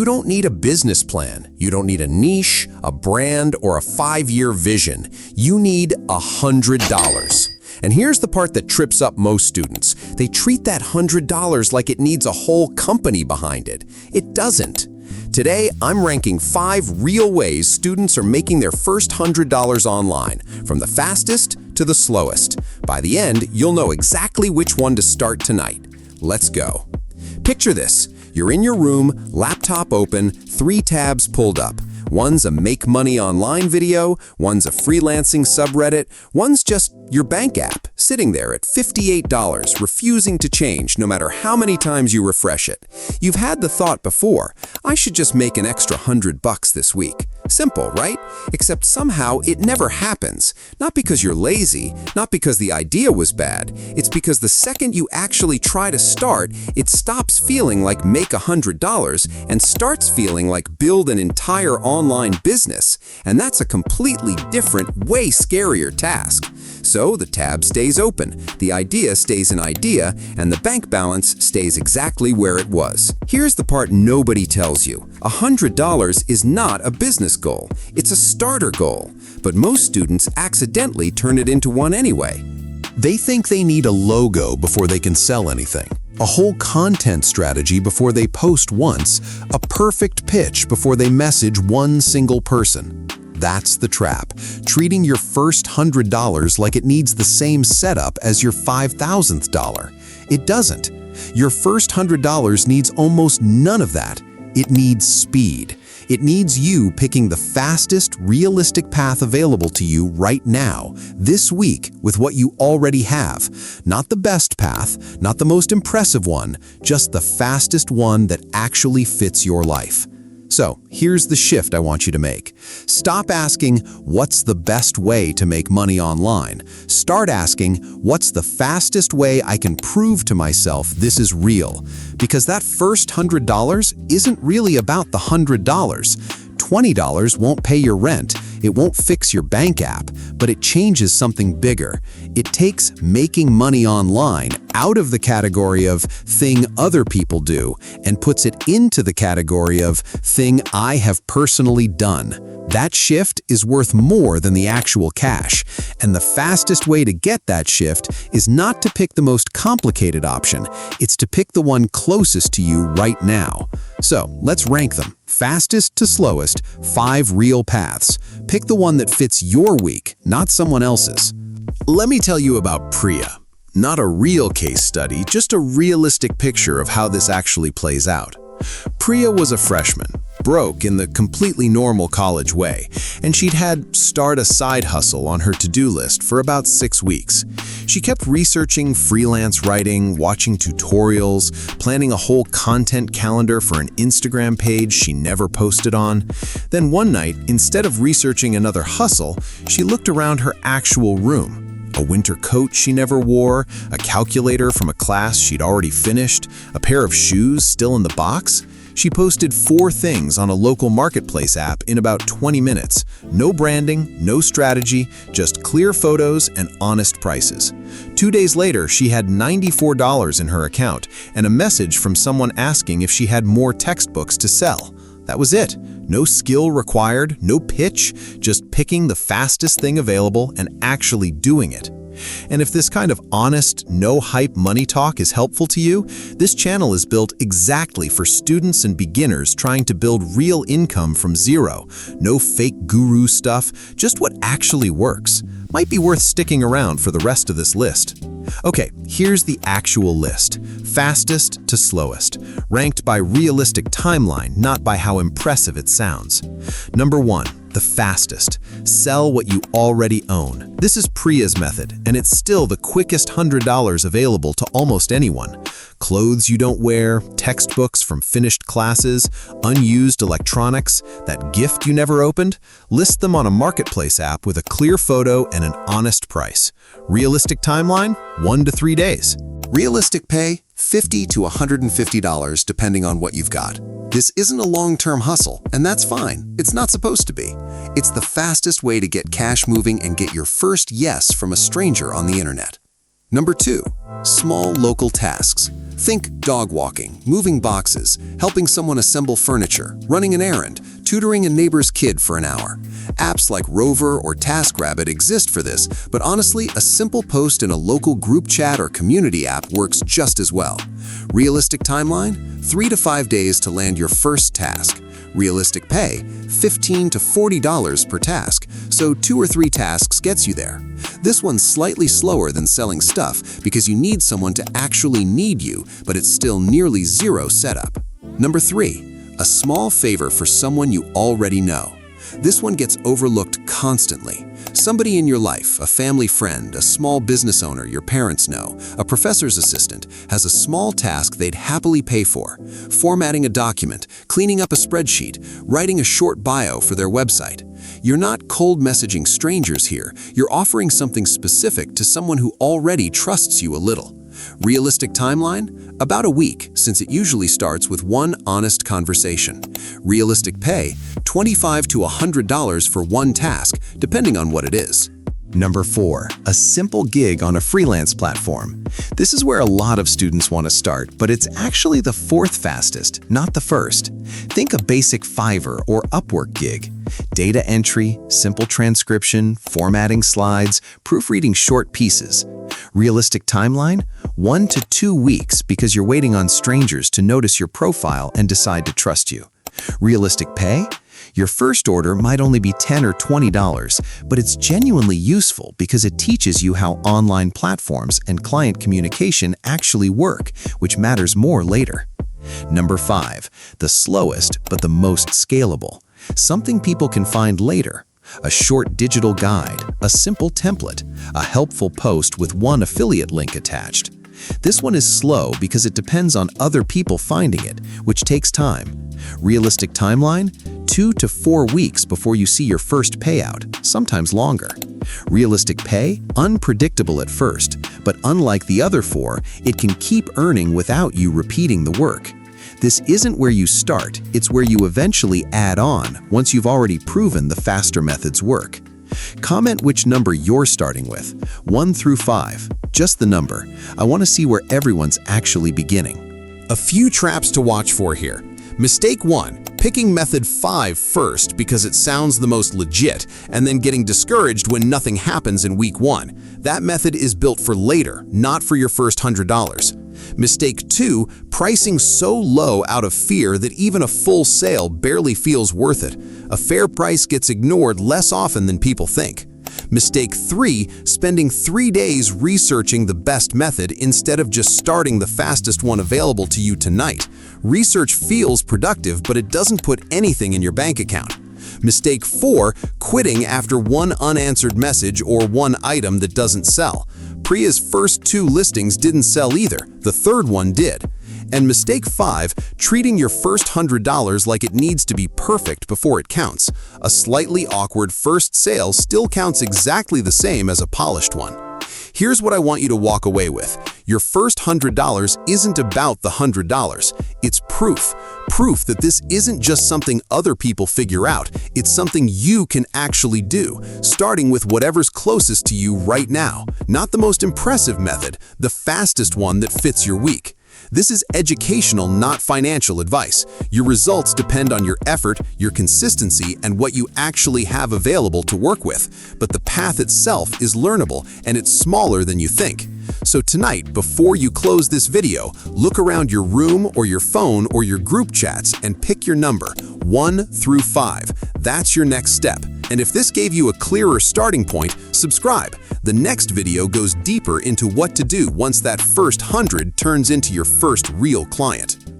You don't need a business plan. You don't need a niche, a brand, or a 5-year vision. You need $100. And here's the part that trips up most students. They treat that $100 like it needs a whole company behind it. It doesn't. Today, I'm ranking 5 real ways students are making their first $100 online, from the fastest to the slowest. By the end, you'll know exactly which one to start tonight. Let's go. Picture this. You're in your room, laptop open, 3 tabs pulled up. One's a make money online video, one's a freelancing subreddit, one's just your bank app, sitting there at $58, refusing to change no matter how many times you refresh it. You've had the thought before, I should just make an extra $100 this week. Simple, right? Except somehow it never happens. Not because you're lazy, not because the idea was bad. It's because the second you actually try to start, it stops feeling like make $100 and starts feeling like build an entire online business. And that's a completely different, way scarier task. So the tab stays open, the idea stays an idea, and the bank balance stays exactly where it was. Here's the part nobody tells you. $100 is not a business goal. It's a starter goal. But most students accidentally turn it into one anyway. They think they need a logo before they can sell anything, a whole content strategy before they post once, a perfect pitch before they message one single person. That's the trap, treating your first $100 like it needs the same setup as your $5,000th. It doesn't. Your first $100 needs almost none of that. It needs speed. It needs you picking the fastest, realistic path available to you right now, this week, with what you already have. Not the best path, not the most impressive one, just the fastest one that actually fits your life. So, here's the shift I want you to make. Stop asking, what's the best way to make money online? Start asking, what's the fastest way I can prove to myself this is real? Because that first $100 isn't really about the $100. $20 won't pay your rent, it won't fix your bank app, but it changes something bigger. It takes making money online out of the category of thing other people do and puts it into the category of thing I have personally done. That shift is worth more than the actual cash, and the fastest way to get that shift is not to pick the most complicated option, it's to pick the one closest to you right now. So, let's rank them. Fastest to slowest, 5 real paths. Pick the one that fits your week, not someone else's. Let me tell you about Priya. Not a real case study, just a realistic picture of how this actually plays out. Priya was a freshman, broke in the completely normal college way, and she'd had start a side hustle on her to-do list for about 6 weeks. She kept researching freelance writing, watching tutorials, planning a whole content calendar for an Instagram page she never posted on. Then one night, instead of researching another hustle, she looked around her actual room. A winter coat she never wore, a calculator from a class she'd already finished, a pair of shoes still in the box. She posted 4 things on a local marketplace app in about 20 minutes. No branding, no strategy, just clear photos and honest prices. 2 days later, she had $94 in her account and a message from someone asking if she had more textbooks to sell. That was it. No skill required, no pitch, just picking the fastest thing available and actually doing it. And if this kind of honest, no-hype money talk is helpful to you, this channel is built exactly for students and beginners trying to build real income from zero. No fake guru stuff, just what actually works. Might be worth sticking around for the rest of this list. Okay, here's the actual list. Fastest to slowest, ranked by realistic timeline, not by how impressive it sounds. Number 1, the fastest. Sell what you already own. This is Priya's method, and it's still the quickest $100 available to almost anyone. Clothes you don't wear, textbooks from finished classes, unused electronics, that gift you never opened, list them on a marketplace app with a clear photo and an honest price. Realistic timeline, 1 to 3 days. Realistic pay, $50 to $150 depending on what you've got. This isn't a long-term hustle, and that's fine. It's not supposed to be. It's the fastest way to get cash moving and get your first yes from a stranger on the internet. Number 2. Small local tasks. Think dog walking, moving boxes, helping someone assemble furniture, running an errand, tutoring a neighbor's kid for an hour. Apps like Rover or TaskRabbit exist for this, but honestly, a simple post in a local group chat or community app works just as well. Realistic timeline? 3 to 5 days to land your first task. Realistic pay? $15 to $40 per task, so 2 or 3 tasks gets you there. This one's slightly slower than selling stuff because you need someone to actually need you, but it's still nearly zero setup. Number 3. A small favor for someone you already know. This one gets overlooked constantly. Somebody in your life, a family friend, a small business owner your parents know, a professor's assistant, has a small task they'd happily pay for. Formatting a document, cleaning up a spreadsheet, writing a short bio for their website. You're not cold messaging strangers here. You're offering something specific to someone who already trusts you a little. Realistic timeline? About a week, since it usually starts with one honest conversation. Realistic pay? $25 to $100 for one task, depending on what it is. Number 4. A simple gig on a freelance platform. This is where a lot of students want to start, but it's actually the 4th fastest, not the 1st. Think a basic Fiverr or Upwork gig. Data entry, simple transcription, formatting slides, proofreading short pieces. Realistic timeline? 1 to 2 weeks because you're waiting on strangers to notice your profile and decide to trust you. Realistic pay? Your first order might only be $10 or $20, but it's genuinely useful because it teaches you how online platforms and client communication actually work, which matters more later. Number 5. The slowest but the most scalable. Something people can find later. A short digital guide, a simple template, a helpful post with one affiliate link attached. This one is slow because it depends on other people finding it, which takes time. Realistic timeline? 2 to 4 weeks before you see your first payout, sometimes longer. Realistic pay? Unpredictable at first, but unlike the other 4, it can keep earning without you repeating the work. This isn't where you start, it's where you eventually add on once you've already proven the faster methods work. Comment which number you're starting with, 1 through 5, just the number. I want to see where everyone's actually beginning. A few traps to watch for here. Mistake 1, picking method 5 first because it sounds the most legit, and then getting discouraged when nothing happens in week 1. That method is built for later, not for your first $100. Mistake 2, pricing so low out of fear that even a full sale barely feels worth it. A fair price gets ignored less often than people think. Mistake 3, spending 3 days researching the best method instead of just starting the fastest one available to you tonight. Research feels productive, but it doesn't put anything in your bank account. Mistake 4, quitting after one unanswered message or one item that doesn't sell. Priya's first 2 listings didn't sell either, the third one did. And mistake 5, treating your first $100 like it needs to be perfect before it counts. A slightly awkward first sale still counts exactly the same as a polished one. Here's what I want you to walk away with. Your first $100 isn't about the $100. It's proof. Proof that this isn't just something other people figure out. It's something you can actually do, starting with whatever's closest to you right now. Not the most impressive method, the fastest one that fits your week. This is educational, not financial advice. Your results depend on your effort, your consistency, and what you actually have available to work with. But the path itself is learnable, and it's smaller than you think. So tonight, before you close this video, look around your room or your phone or your group chats and pick your number, 1 through 5. That's your next step. And if this gave you a clearer starting point, subscribe. The next video goes deeper into what to do once that first 100 turns into your first real client.